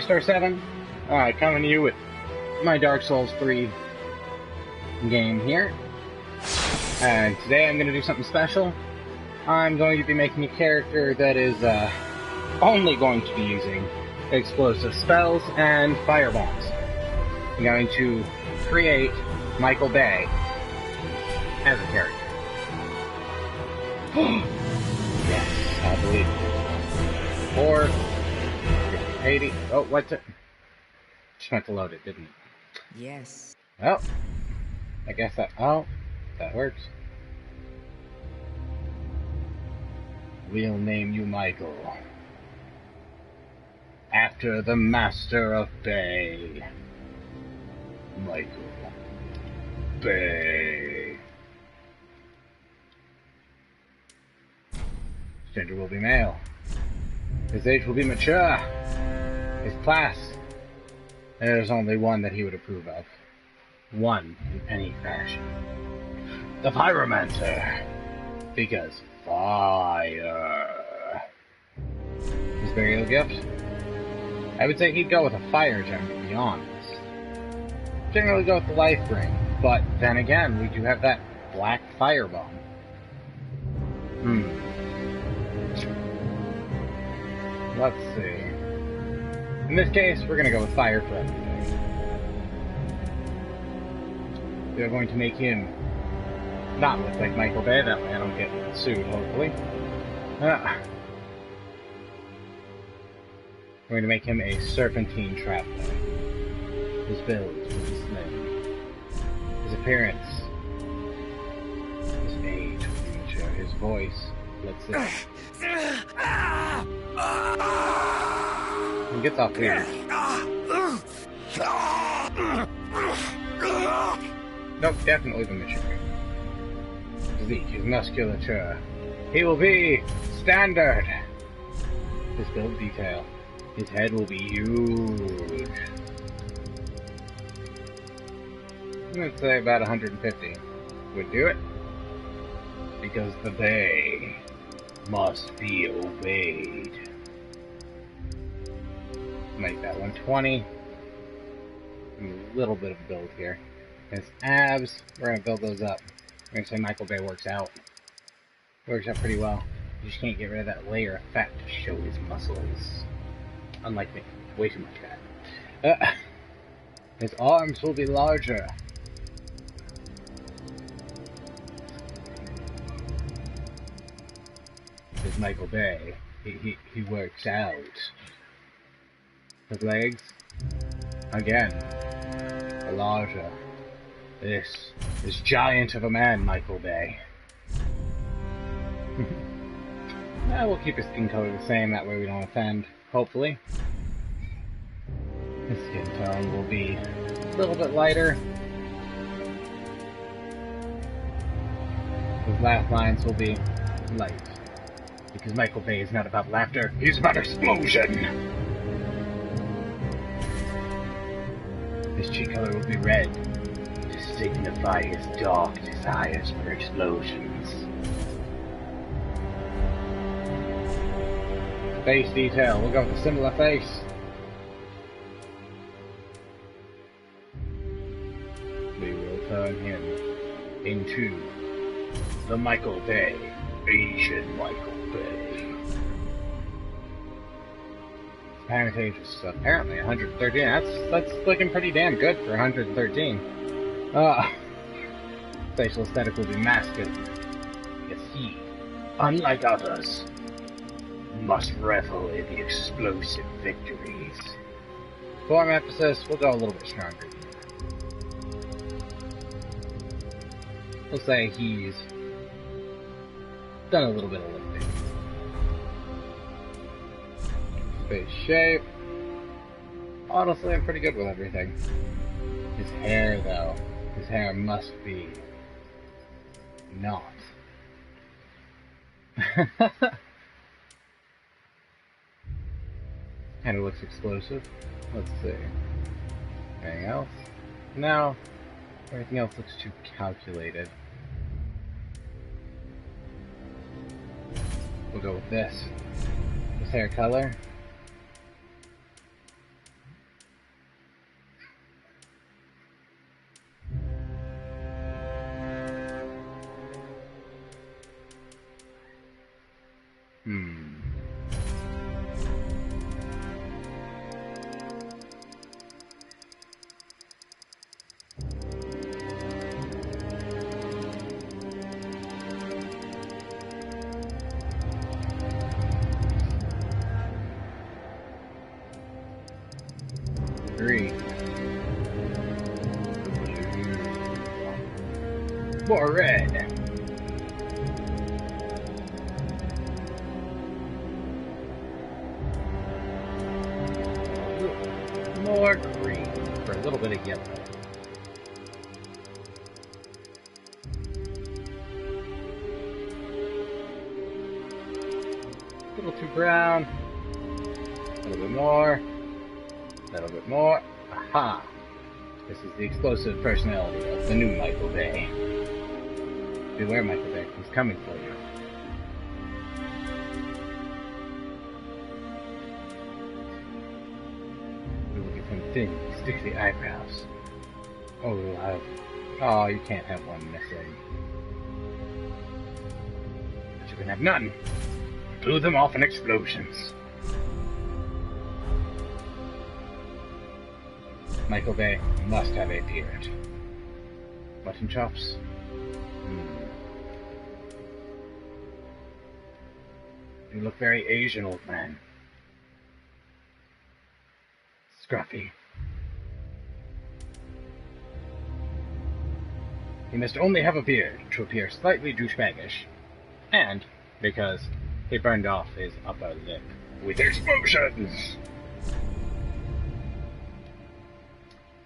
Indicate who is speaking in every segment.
Speaker 1: Star7, coming to you with my Dark Souls 3 game here. And today I'm going to do something special. I'm going to be making a character that is only going to be using explosive spells and firebombs. I'm going to create Michael Bay as a character. Yes, I believe it. Or 80. Oh, what's it? Just meant to load it, didn't it?
Speaker 2: Yes.
Speaker 1: Well, I guess that. Oh, that works. We'll name you Michael. After the Master of Bay. Michael Bay. His gender will be male. His age will be mature. His class, there's only one that he would approve of. One in any fashion. The Pyromancer. Because fire. His burial gift? I would say he'd go with a fire gem, to be honest. Generally go with the life ring, but then again, we do have that black firebomb. Let's see. In this case, we're going to go with fire for everything. We are going to make him not look like Michael Bay, that way I don't get sued, hopefully. We're going to make him a serpentine trap player. His build will be slim. His appearance. His age will be mature. His voice, let's see. He gets off weird. Nope, definitely the mature. Physique, his musculature. He will be standard. His build detail. His head will be huge. I'm going to say about 150 would do it. Because the Bay must be obeyed. Make that 120. A little bit of build here. His abs, we're going to build those up. I'm going to say Michael Bay works out. Works out pretty well. You just can't get rid of that layer of fat to show his muscles. Unlike me. Way too much fat. His arms will be larger. His Michael Bay. He works out. His legs, again, are larger. This giant of a man, Michael Bay. We'll keep his skin color the same, that way we don't offend, hopefully. His skin tone will be a little bit lighter. His laugh lines will be light. Because Michael Bay is not about laughter, he's about explosion! His cheek color will be red, to signify his dark desires for explosions. Face detail, we'll go with a similar face. We will turn him into the Michael Bay, Asian Michael Bay. Apparent age is apparently 113. That's looking pretty damn good for 113. Facial aesthetic will be masculine. Because he, unlike others, must revel in the explosive victories. Form emphasis, we'll go a little bit stronger. We'll say he's done a little bit of lifting. Face shape. Honestly, I'm pretty good with everything. His hair, though. His hair must be not. And it looks explosive. Let's see. Anything else? No. Everything else looks too calculated. We'll go with this. His hair color. 3. More red. More green for a little bit of yellow. A little too brown. A little bit more. A little bit more. Aha! This is the explosive personality of the new Michael Bay. Beware, Michael Bay. He's coming for you. We will give him thin, sticky eyebrows. Oh, love. Oh, you can't have one missing. But you can have none. Blew them off in explosions. Michael Bay must have a beard. Mutton chops? You look very Asian, old man. Scruffy. He must only have a beard to appear slightly douchebaggish, and because he burned off his upper lip with explosions!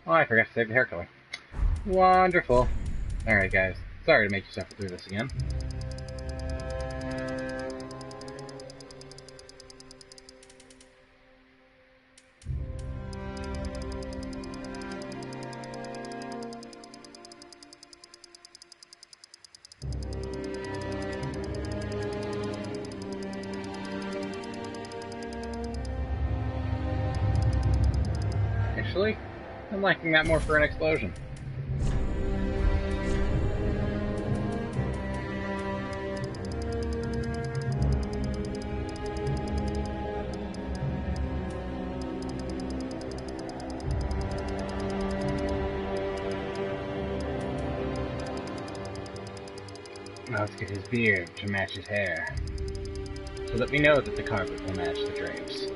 Speaker 1: Oh, I forgot to save the hair color. Wonderful. Alright, guys. Sorry to make you suffer through this again. Actually, I'm liking that more for an explosion. Now let's get his beard to match his hair, so that we know that the carpet will match the drapes.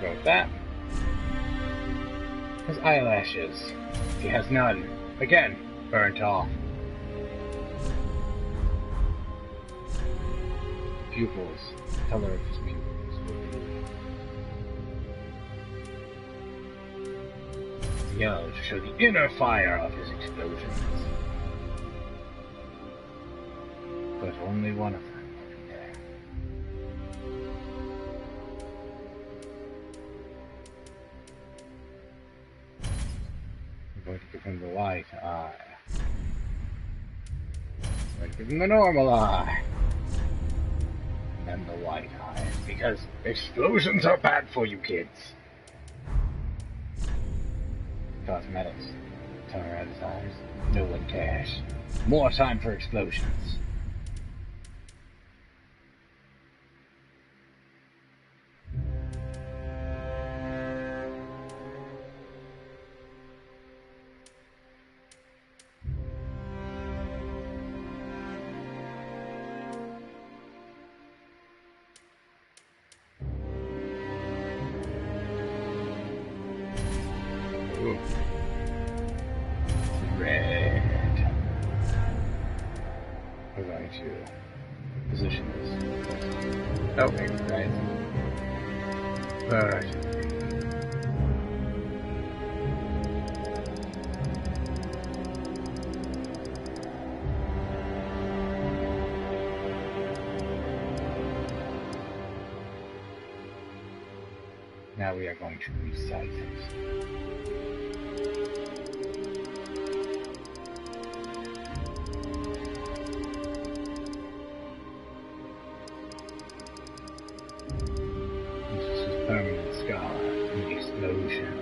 Speaker 1: Go with that. His eyelashes, if he has none, again, burnt off. Pupils, the color of his pupils. Yellow to show the inner fire of his explosions. But only one of them will be there. I'm going to give him the white eye. I'm going to give him the normal eye. And the white eyes, because explosions are bad for you kids. Cosmetics. Turn around his eyes. No one cares. More time for explosions. Ooh. Red. We're going to position this. Oh, wait, right. Alright. Now we are going to resize it. Permanent scar from the explosion.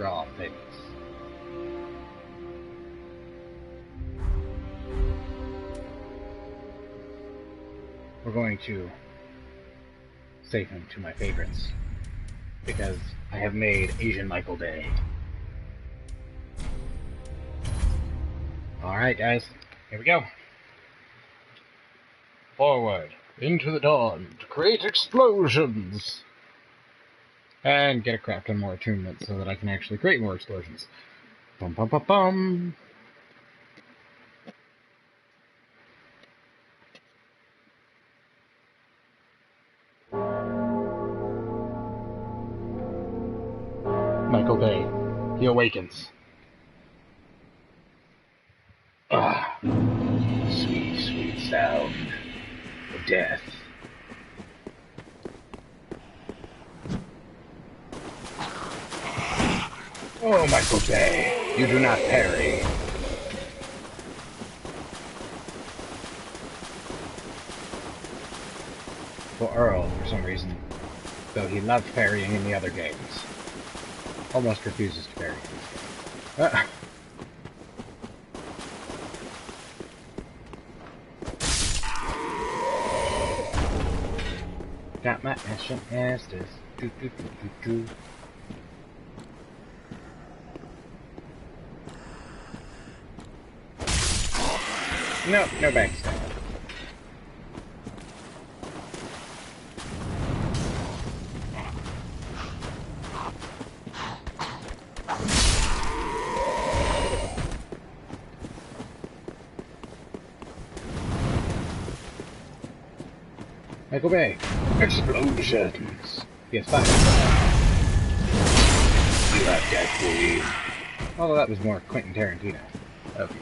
Speaker 1: raw things. We're going to save him to my favorites, because I have made Asian Michael Bay. Alright guys, here we go. Forward, into the dawn, to create explosions! And get a crap ton more attunement so that I can actually create more explosions. Bum bum bum bum! Michael Bay, he awakens. Ah, sweet, sweet sound of death. Oh, Michael Bay, you do not parry. Well, Earl, for some reason, though he loved parrying in the other games, almost refuses to parry. Got my action asses. Do do do do do. No, no backstab. Michael Bay. Explosions. Yes, fine. You like that, please? Although that was more Quentin Tarantino. Okay.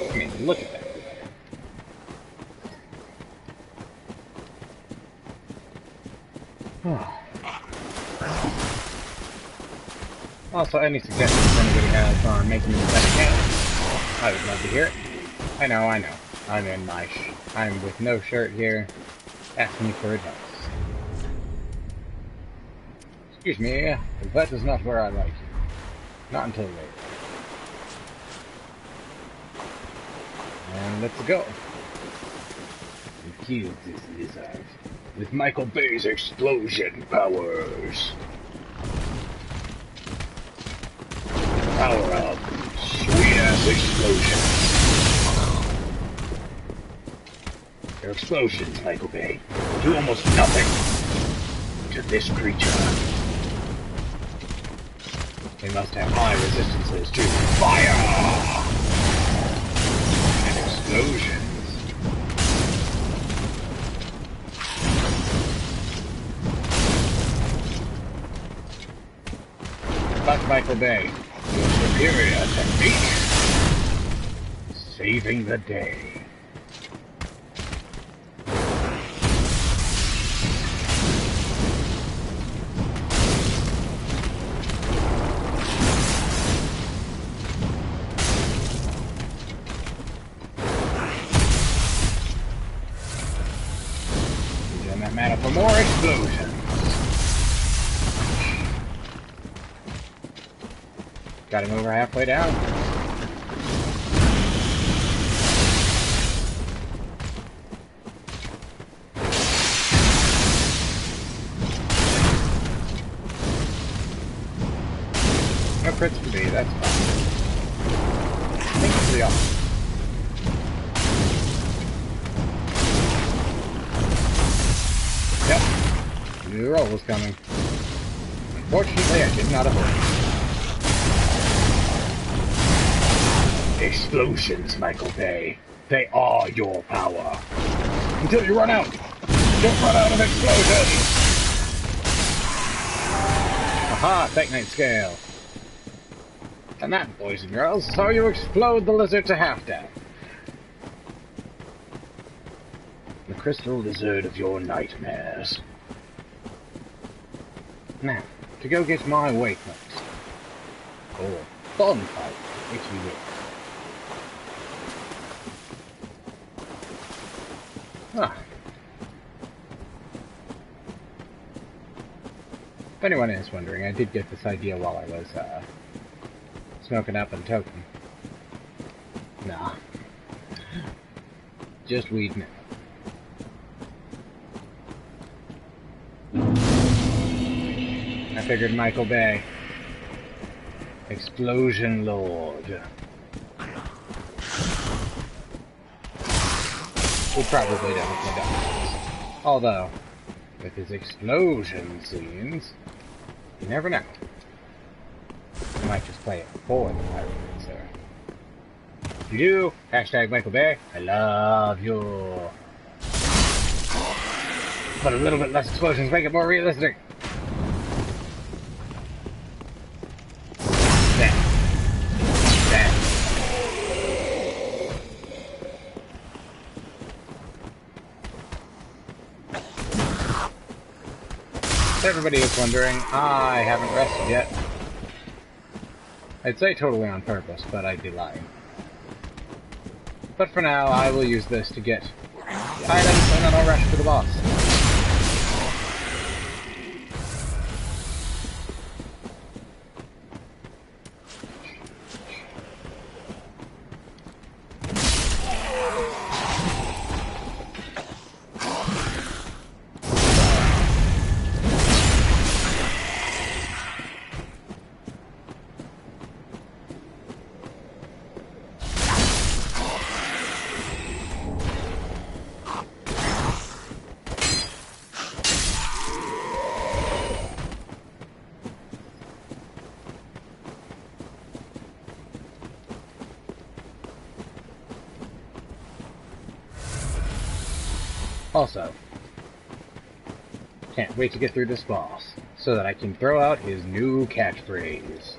Speaker 1: I mean, look at that. Also, any suggestions anybody has on making me a better channel, I would love to hear it. I know. I'm with no shirt here, asking for advice. Excuse me, that is not where I like you. Not until later. And let's go. And kill this lizard with Michael Bay's explosion powers. Power up. Sweet-ass explosions. Their explosions, Michael Bay, do almost nothing to this creature. They must have high resistances to fire and explosions. But Michael Bay, your superior technique, saving the day. Using that mana for more explosions. Got him over halfway down. No crits for me, that's fine. Thank you for the offer. Yep, the roll was coming. Unfortunately, I did not avoid it. Explosions, Michael Bay. They are your power. Until you run out. Don't run out of explosions! Aha, Tech Night Scale. And that, boys and girls, is how you explode the lizard to half-death. The crystal lizard of your nightmares. Now, to go get my wakelets. Or bonfire, if you will. Huh. If anyone is wondering, I did get this idea while I was, smoking up and toking. Nah. Just weed now. I figured Michael Bay. Explosion Lord. We'll probably definitely die. Although, with his explosion scenes, you never know. I might just play it for the pirates there. If you do, hashtag Michael Bay, I love you. But a little bit less explosions make it more realistic. If everybody is wondering, I haven't rested yet. I'd say totally on purpose, but I'd be lying. But for now, I will use this to get the items and then I'll rush for the boss. Also, can't wait to get through this boss, so that I can throw out his new catchphrase.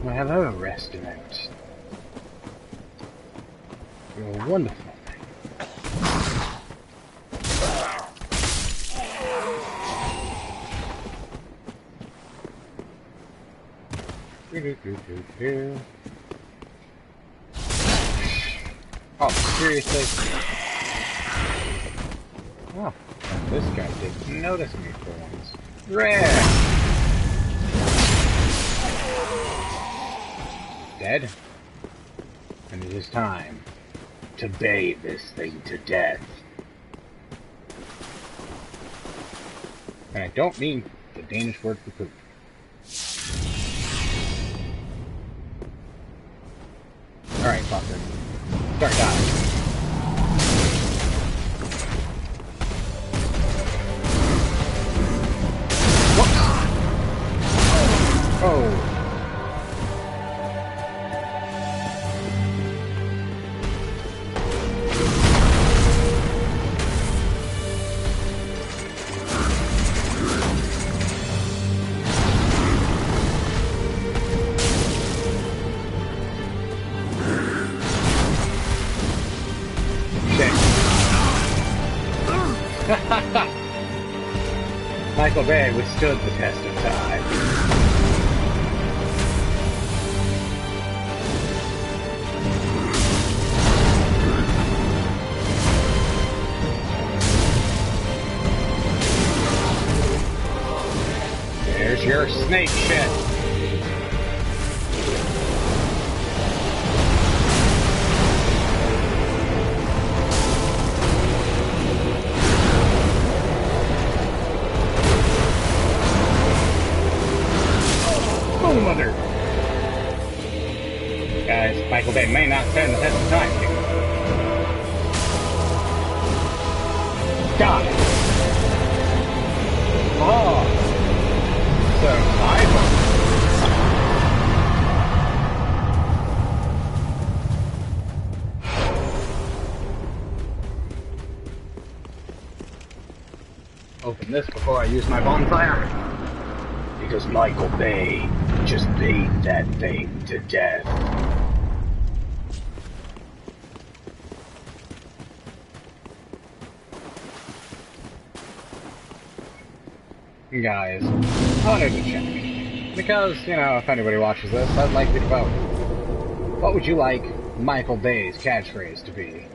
Speaker 1: Well, hello, restaurant. You're wonderful. Oh, seriously? Oh, this guy didn't notice me for once. Rare! Dead? And it is time to bathe this thing to death. And I don't mean the Danish word for poop. Alright, fucker. Start dying. Whoops! Oh. Michael Bay withstood the test of time. There's your snake shit. Mother. Guys, Michael Bay may not stand the test of time here. Got it. Oh. Survival. Open this before I use my bonfire. Because Michael Bay just bathed that thing to death. Guys, I wanted to check. Because, you know, if anybody watches this, I'd like you to vote. What would you like Michael Bay's catchphrase to be.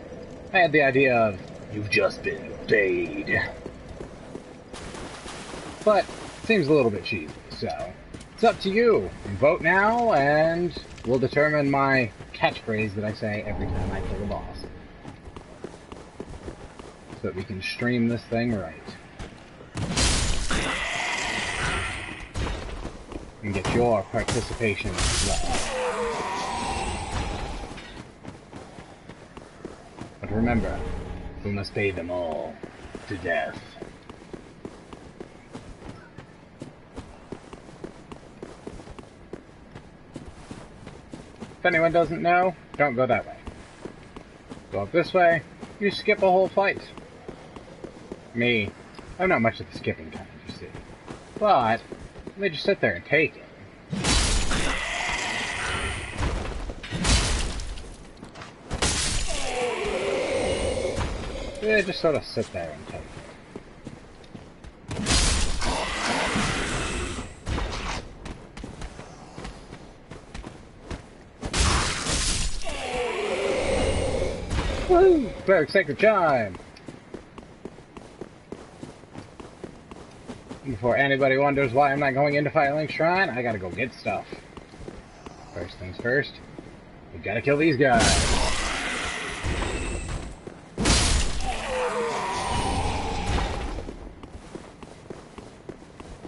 Speaker 1: I had the idea of, "You've just been bayed." But, it seems a little bit cheesy, so it's up to you. Vote now, and we'll determine my catchphrase that I say every time I kill a boss. So that we can stream this thing right. And get your participation as well. But remember, we must pay them all to death. If anyone doesn't know, don't go that way. Go up this way, you skip a whole fight. Me, I'm not much of the skipping kind, you see. But, they just sit there and take it. They just sort of sit there and take it. Woo! Cleric Sacred Chime! Before anybody wonders why I'm not going into Firelink Shrine, I gotta go get stuff. First things first, we gotta kill these guys.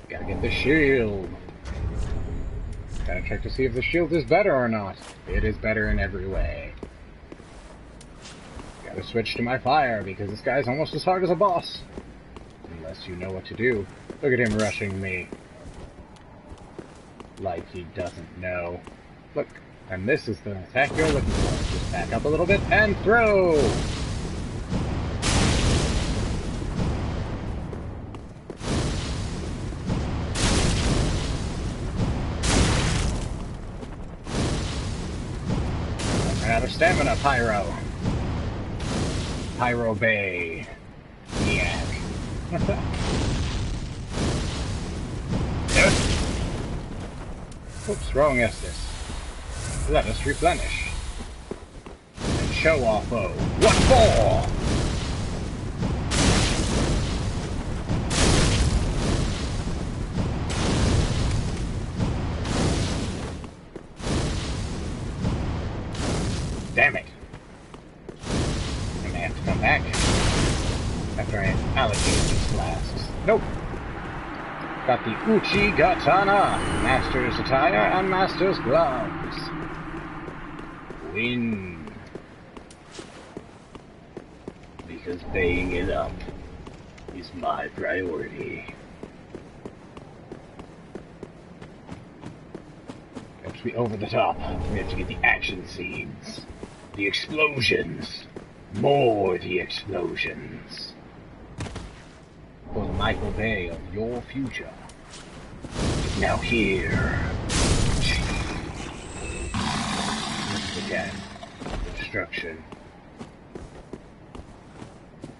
Speaker 1: Gotta get the shield. Gotta check to see if the shield is better or not. It is better in every way. Gotta switch to my fire, because this guy's almost as hard as a boss. Unless you know what to do. Look at him rushing me. Like he doesn't know. Look, and this is the attack you're looking for. Just back up a little bit and throw! I'm out of stamina, Pyro. Pyro Bay. Yak. Oops, wrong Estus. Let us replenish. And show our foe. What for? Damn it. I'm gonna have to come back after I allocate these flasks. Nope. Got the Uchi Katana, Master's Attire, and Master's Gloves. Win. Because paying it up is my priority. Got to be over the top. We have to get the action scenes. The explosions. More the explosions. For the Michael Bay of your future is now here. Again, destruction.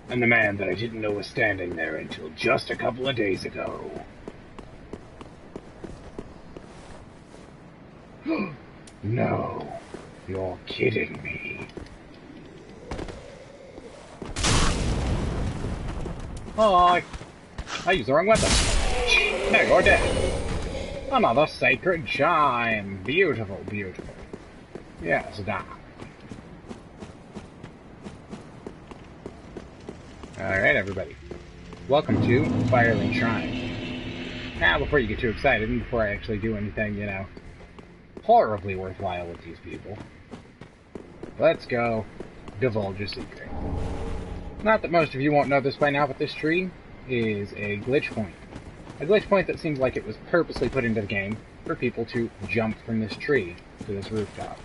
Speaker 1: And the man that I didn't know was standing there until just a couple of days ago. No, you're kidding me. Oh, I used the wrong weapon. Now you're dead. Another sacred chime. Beautiful, beautiful. Yes, that. Alright, everybody. Welcome to Firelink Shrine. Now, before you get too excited, and before I actually do anything, you know, horribly worthwhile with these people, let's go divulge a secret. Not that most of you won't know this by now, but this tree is a glitch point. A glitch point that seems like it was purposely put into the game for people to jump from this tree to this rooftop.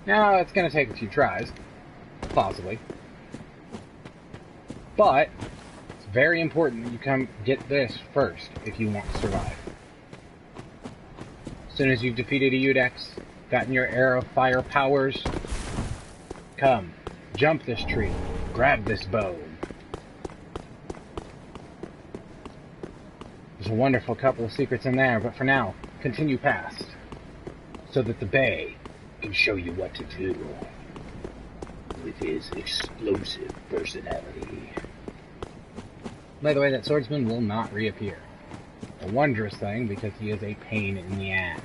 Speaker 1: Now, it's going to take a few tries, possibly, but it's very important that you come get this first if you want to survive. As soon as you've defeated a Udex, gotten your arrow fire powers, come, jump this tree. Grab this bow. There's a wonderful couple of secrets in there, but for now, continue past, so that the Bay can show you what to do.
Speaker 2: with his explosive personality.
Speaker 1: By the way, that swordsman will not reappear. A wondrous thing, because he is a pain in the ass.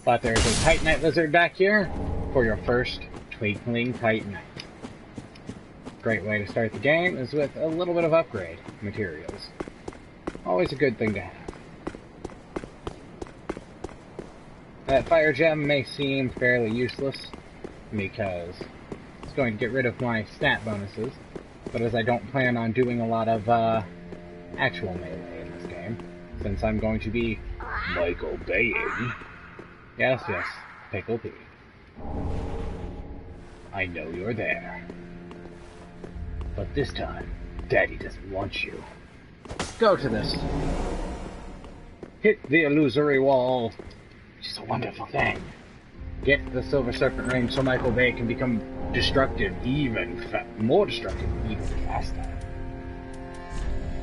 Speaker 1: But there's a Titanite lizard back here for your first Twinkling Titanite. Great way to start the game is with a little bit of upgrade materials. Always a good thing to have. That fire gem may seem fairly useless because it's going to get rid of my stat bonuses, but as I don't plan on doing a lot of actual melee in this game, since I'm going to be Michael Baying. Yes, Pickle P. I know you're there. But this time, Daddy doesn't want you. Go to this. Hit the illusory wall. It's a wonderful thing. Get the Silver Serpent Ring so Michael Bay can become destructive, more destructive, even faster.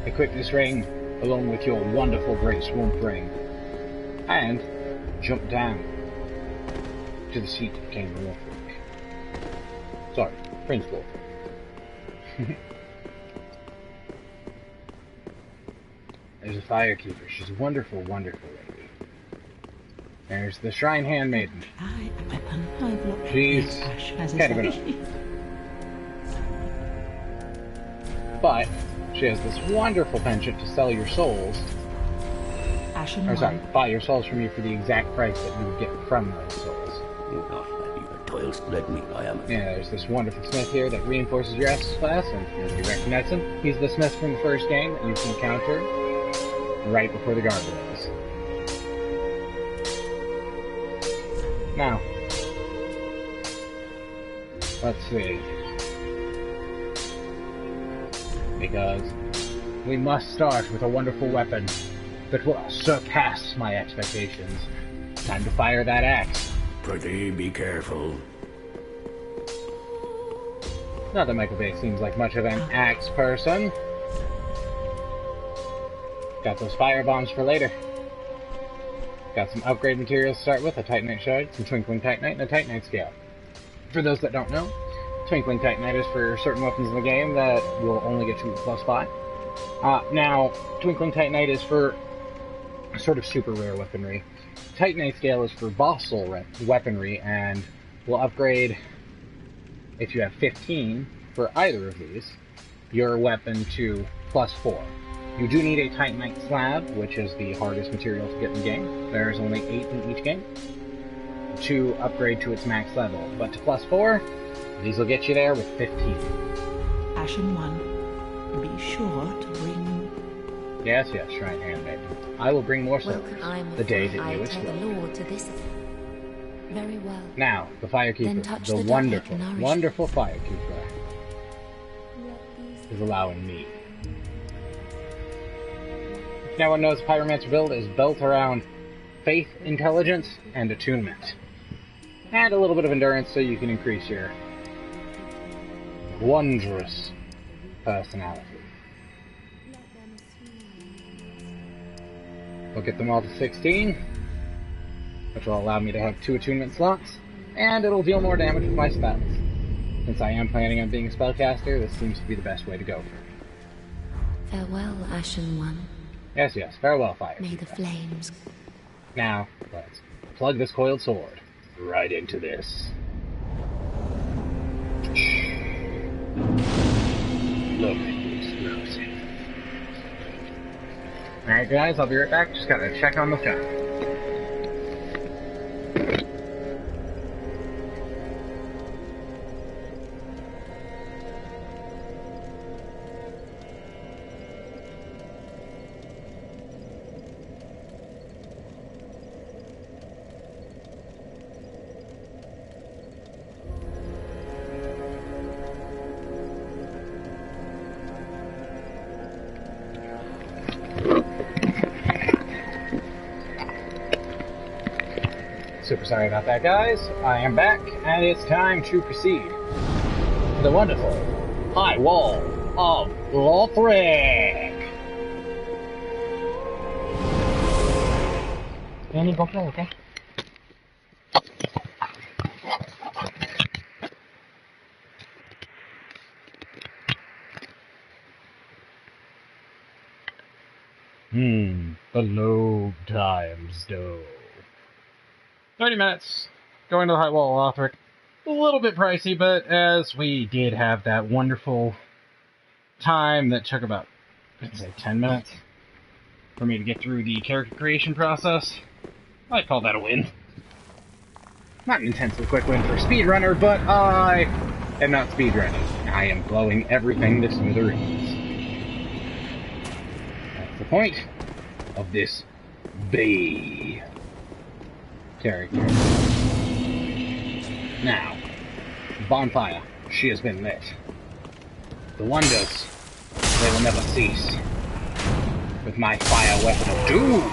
Speaker 1: Equip this ring along with your wonderful Great Swamp Ring. And jump down to the seat of King Wolfric. Sorry, Prince Wolfric. There's a Firekeeper. She's a wonderful, wonderful lady. There's the Shrine Handmaiden. She's kind of annoying. But she has this wonderful penchant to sell your souls. Or sorry, buy your souls from you for the exact price that you would get from those souls. Yeah, there's this wonderful smith here that reinforces your Estus class, and you recognize him. He's the smith from the first game that you can encounter right before the gargoyles. Now, let's see. Because we must start with a wonderful weapon that will surpass my expectations. Time to fire that axe.
Speaker 2: Pretty be careful.
Speaker 1: Not that Michael Bay seems like much of an axe person. Got those fire bombs for later. Got some upgrade materials to start with, a Titanite Shard, some Twinkling Titanite, and a Titanite Scale. For those that don't know, Twinkling Titanite is for certain weapons in the game that will only get you +5. Now, Twinkling Titanite is for sort of super rare weaponry. Titanite Scale is for boss soul weaponry, and will upgrade, if you have 15 for either of these, your weapon to +4. You do need a Titanite Slab, which is the hardest material to get in the game. There's only 8 in each game, to upgrade to its max level. But to +4, these will get you there with 15.
Speaker 3: Ashen One, be sure to bring...
Speaker 1: Yes, Shrine Handmaiden. I will bring more souls the day that you explode.
Speaker 4: Very well.
Speaker 1: Now, the Firekeeper, the wonderful, wonderful Firekeeper, is allowing me. If no one knows, the Pyromancer build is built around faith, intelligence, and attunement. And a little bit of endurance so you can increase your wondrous personality. We'll get them all to 16, which will allow me to have 2 attunement slots, and it'll deal more damage with my spells. Since I am planning on being a spellcaster, this seems to be the best way to go for me.
Speaker 4: Farewell, Ashen One.
Speaker 1: Yes, farewell, Fire.
Speaker 4: May the flames...
Speaker 1: Now, let's plug this coiled sword right into this. Look at the explosive. Alright guys, I'll be right back. Just gotta check on the phone. Super sorry about that, guys. I am back, and it's time to proceed to the wonderful High Wall of Lothric. Danny, go play, okay? The load times, though. 30 minutes. Going to the High Wall of Lothric. A little bit pricey, but as we did have that wonderful time that took about, I'd say, 10 minutes for me to get through the character creation process, I'd call that a win. Not an intensely quick win for a speedrunner, but I am not speedrunning. I am blowing everything to smithereens. That's the point of this Bay character. Now, bonfire, she has been lit. The wonders, they will never cease. With my fire weapon of doom!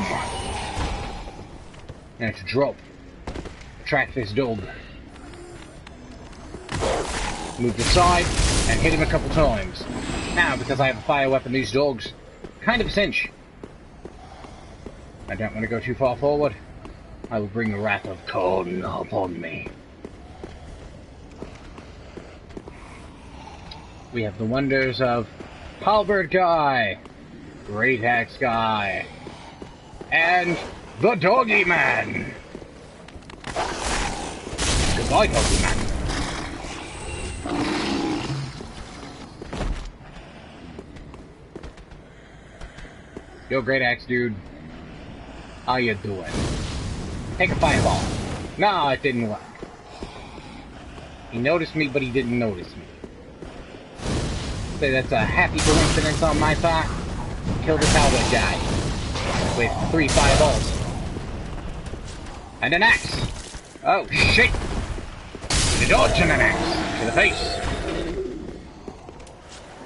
Speaker 1: Now to drop. Track this dog. Move aside and hit him a couple times. Now, because I have a fire weapon, these dogs kind of a cinch. I don't want to go too far forward. I will bring the wrath of Khan upon me. We have the wonders of Halberd Guy, Great Axe Guy, and the Doggy Man. Goodbye, Doggy Man. Yo, Great Axe dude. How you doing? Take a fireball. No, it didn't work. He noticed me, but he didn't notice me. Say that's a happy coincidence on my part. Kill this Halberd guy with 3 fireballs. And an axe! Oh, shit! The dodge and an axe! To the face!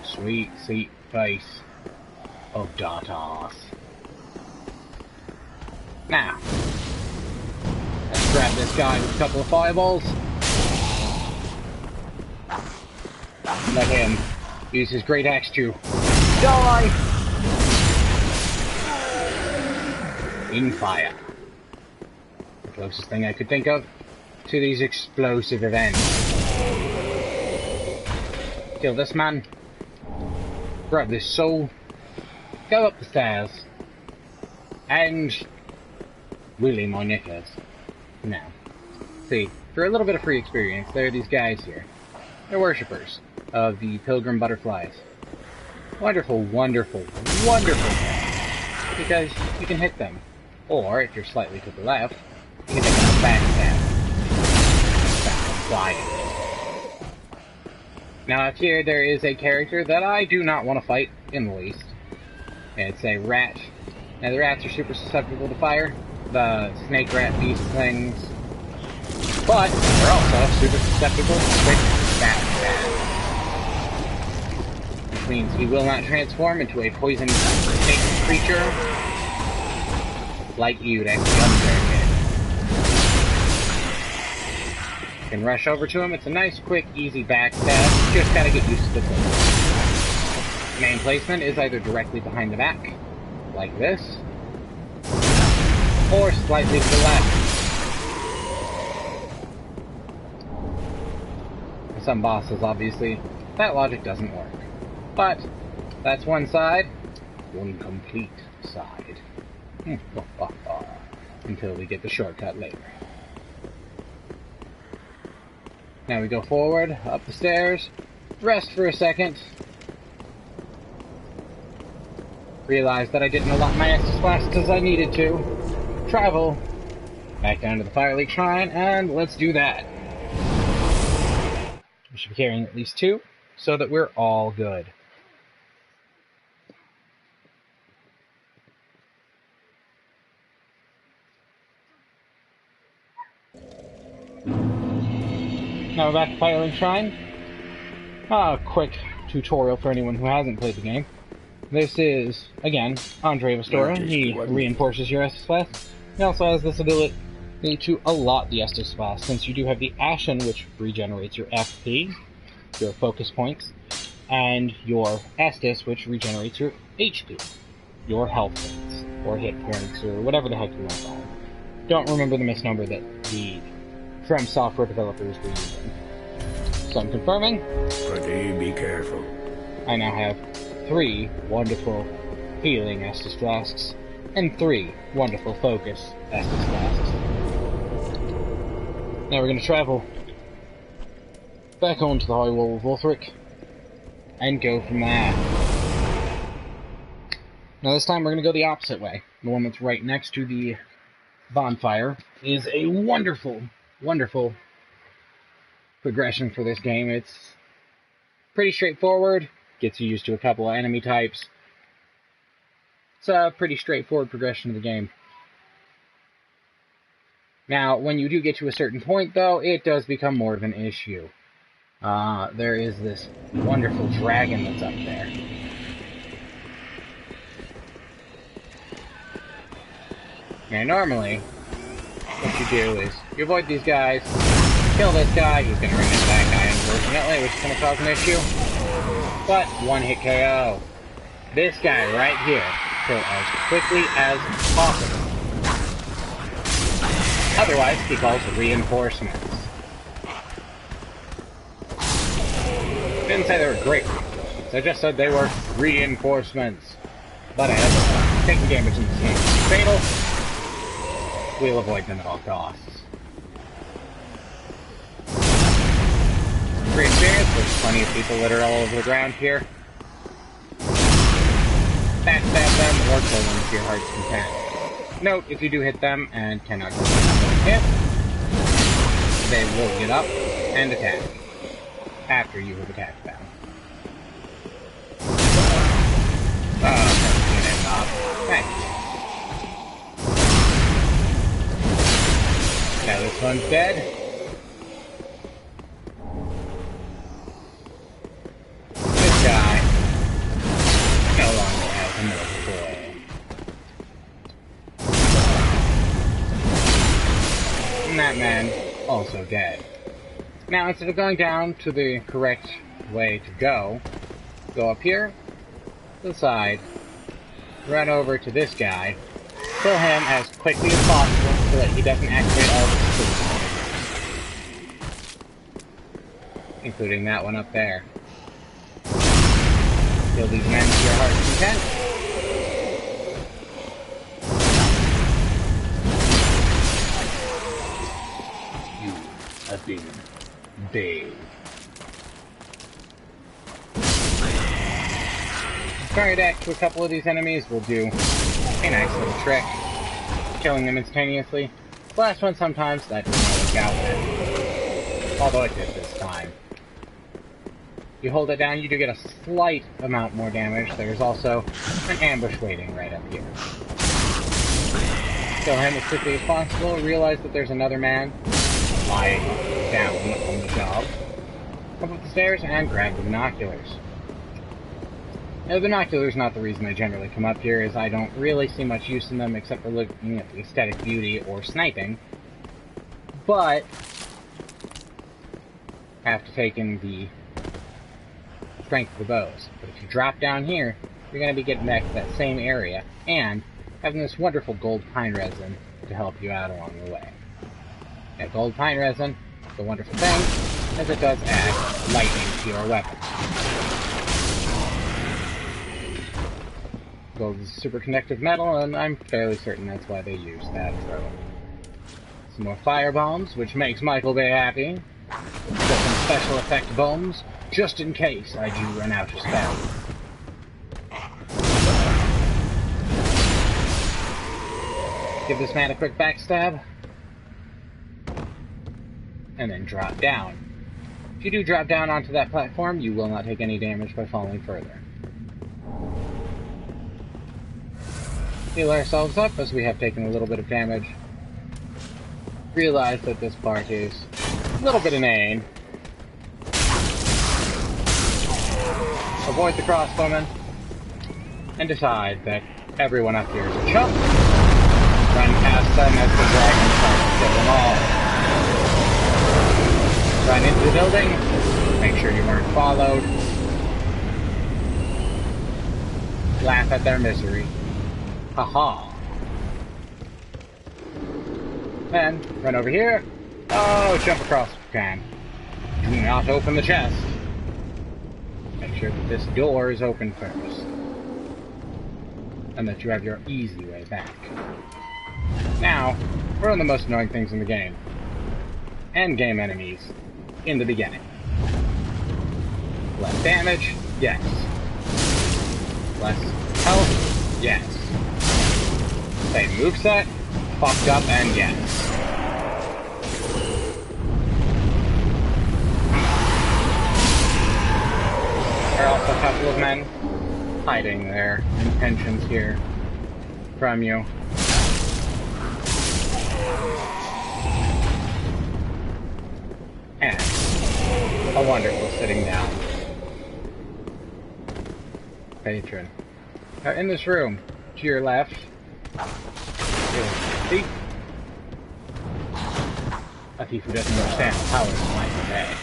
Speaker 1: Sweet, sweet face of Dartas. Now, let's grab this guy with a couple of fireballs. Let him use his great axe to die! In fire. The closest thing I could think of to these explosive events. Kill this man. Grab this soul. Go up the stairs. And really my knickers. Now, see, for a little bit of free experience, there are these guys here. They're worshippers of the pilgrim butterflies. Wonderful, wonderful, wonderful. Because you can hit them. Or, if you're slightly to the left, you can take them backstab. Flying. Now up here there is a character that I do not want to fight in the least. It's a rat. Now the rats are super susceptible to fire. The snake rat beast things. But they're also super susceptible to quick backstab. Which means he will not transform into a poisoned snake creature like you'd actually observe it. You can rush over to him. It's a nice, quick, easy backstab. Just gotta get used to the place. Main placement is either directly behind the back, like this, or slightly to the left. For some bosses, obviously, that logic doesn't work. But that's one side, one complete side. Until we get the shortcut later. Now we go forward, up the stairs, rest for a second. Realize that I didn't allot my X as fast as I needed to. Travel back down to the Fire League Shrine, and let's do that. We should be carrying at least 2, so that we're all good. Now we're back to Fire League Shrine. A quick tutorial for anyone who hasn't played the game. This is, again, Andre Vestora. He reinforces your Estus Blast. He also has this ability to allot the Estus Blast, since you do have the Ashen, which regenerates your FP, your focus points, and your Estus, which regenerates your HP, your health points, or hit points, or whatever the heck you want to call them. Don't remember the misnumber that the From Software developers were using. So I'm confirming.
Speaker 2: Pretty be careful.
Speaker 1: I now have 3 wonderful healing Estus flasks, and 3 wonderful focus Estus flasks. Now we're going to travel back onto the High Wall of Lothric and go from there. Now this time we're going to go the opposite way. The one that's right next to the bonfire is a wonderful, wonderful progression for this game. It's pretty straightforward, gets you used to a couple of enemy types. It's a pretty straightforward progression of the game. Now, when you do get to a certain point, though, it does become more of an issue. There is this wonderful dragon that's up there. Now, normally, what you do is you avoid these guys, kill this guy, he's going to run into that guy, unfortunately, which is going to cause an issue. But, one-hit KO. This guy right here, kill as quickly as possible. Otherwise, he calls reinforcements. Didn't say they were great reinforcements, I just said they were reinforcements. But as taking damage in this game is fatal, we'll avoid them at all costs. Free experience, there's plenty of people that are all over the ground here. Backstab them or kill them to your heart's content. Note, if you do hit them and cannot go hit, they will get up and attack after you have attacked them. Thanks. Now this one's dead. This guy no longer has a mortal coil. And that man also dead. Now instead of going down to the correct way to go up here, to the side, run over to this guy, kill him as quickly as possible so that he doesn't activate all of his tools, including that one up there. Kill these men to your heart's content.
Speaker 2: You have been bathed.
Speaker 1: Carry deck to a couple of these enemies will do a nice little trick, killing them instantaneously. The last one sometimes that does not work out with, although it did this time. You hold it down, you do get a slight amount more damage. There's also an ambush waiting right up here. Kill him as quickly as possible, realize that there's another man lying down on the job. Come up the stairs and grab the binoculars. Now, the binoculars not the reason I generally come up here, as I don't really see much use in them except for looking at the aesthetic beauty or sniping. But have to take in the strength of the bows. But if you drop down here, you're going to be getting back to that same area and having this wonderful gold pine resin to help you out along the way. Now, gold pine resin, the wonderful thing, is it does add lightning to your weapon. Gold is super conductive metal, and I'm fairly certain that's why they use that trope. Some more fire bombs, which makes Michael Bay happy. Got some special effect bombs, just in case I do run out of spells. Give this man a quick backstab, and then drop down. If you do drop down onto that platform, you will not take any damage by falling further. Heal ourselves up as we have taken a little bit of damage. Realize that this part is a little bit inane. Avoid the crossbowmen, and decide that everyone up here is a chump. Run past them as the dragon starts to kill them all. Run into the building, make sure you weren't followed. Laugh at their misery. Haha. Then, run over here. Oh, jump across if you can. Do not open the chest. Make sure that this door is open first. and that you have your easy way back. Now, one of the most annoying things in the game. Endgame enemies in the beginning. Less damage? Yes. Less health? Yes. Same moveset? Fucked up and yes. There are also a couple of men hiding their intentions here from you. And a wonderful sitting down patron. Now in this room, to your left, is a thief. A thief who doesn't understand the powers of Michael Bay.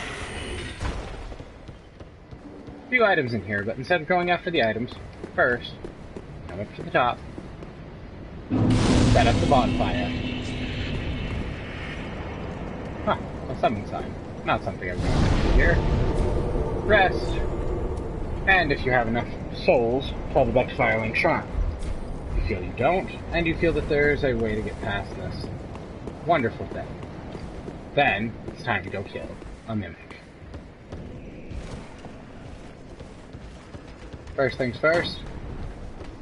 Speaker 1: A few items in here, but instead of going after the items, first, come up to the top, set up the bonfire. Huh, a summon sign. Not something I was going to do here. Rest. And if you have enough souls, travel back to Firelink Shrine. You feel you don't, and you feel that there's a way to get past this wonderful thing. Then, it's time to go kill a mimic. First things first,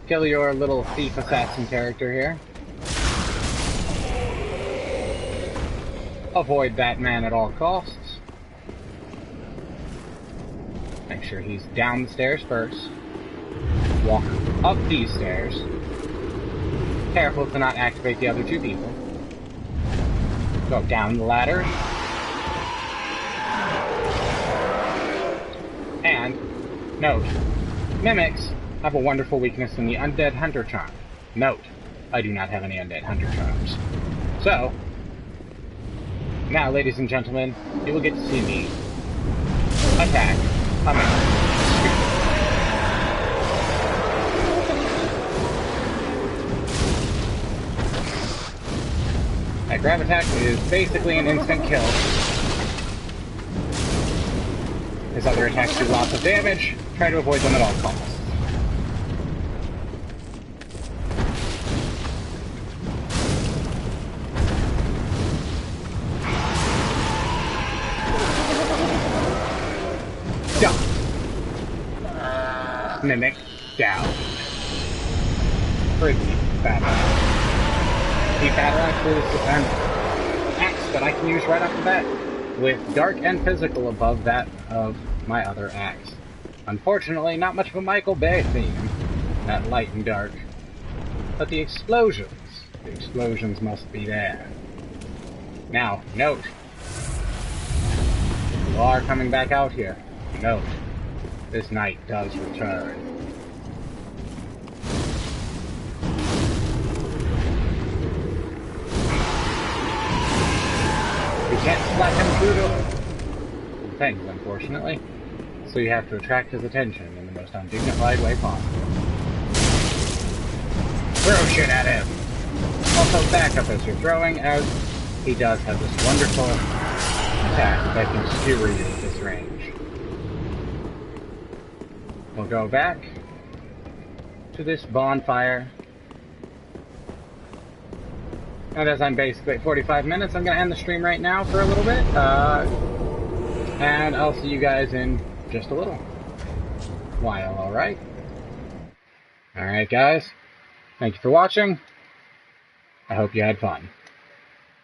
Speaker 1: kill your little thief assassin character here. Avoid that man at all costs. Make sure he's down the stairs first. Walk up these stairs. Careful to not activate the other two people. Go down the ladder. And, note, mimics have a wonderful weakness in the Undead Hunter Charm. Note, I do not have any Undead Hunter Charms. So, now, ladies and gentlemen, you will get to see me attack a mimic. That grab attack is basically an instant kill. His other attacks do lots of damage. Try to avoid them at all costs. Down. Mimic down. Pretty battle. The battle axe is an axe that I can use right off the bat, with dark and physical above that of my other axe. Unfortunately, not much of a Michael Bay theme, that light and dark. But the explosions must be there. Now, note, you are coming back out here. Note, this night does return. You can't slack him through the things, unfortunately. So you have to attract his attention in the most undignified way possible. Throw shit at him! Also back up as you're throwing, as he does have this wonderful attack that can skewer you at this range. We'll go back to this bonfire. And as I'm basically at 45 minutes, I'm going to end the stream right now for a little bit. And I'll see you guys in just a little while, alright? Alright guys, thank you for watching. I hope you had fun.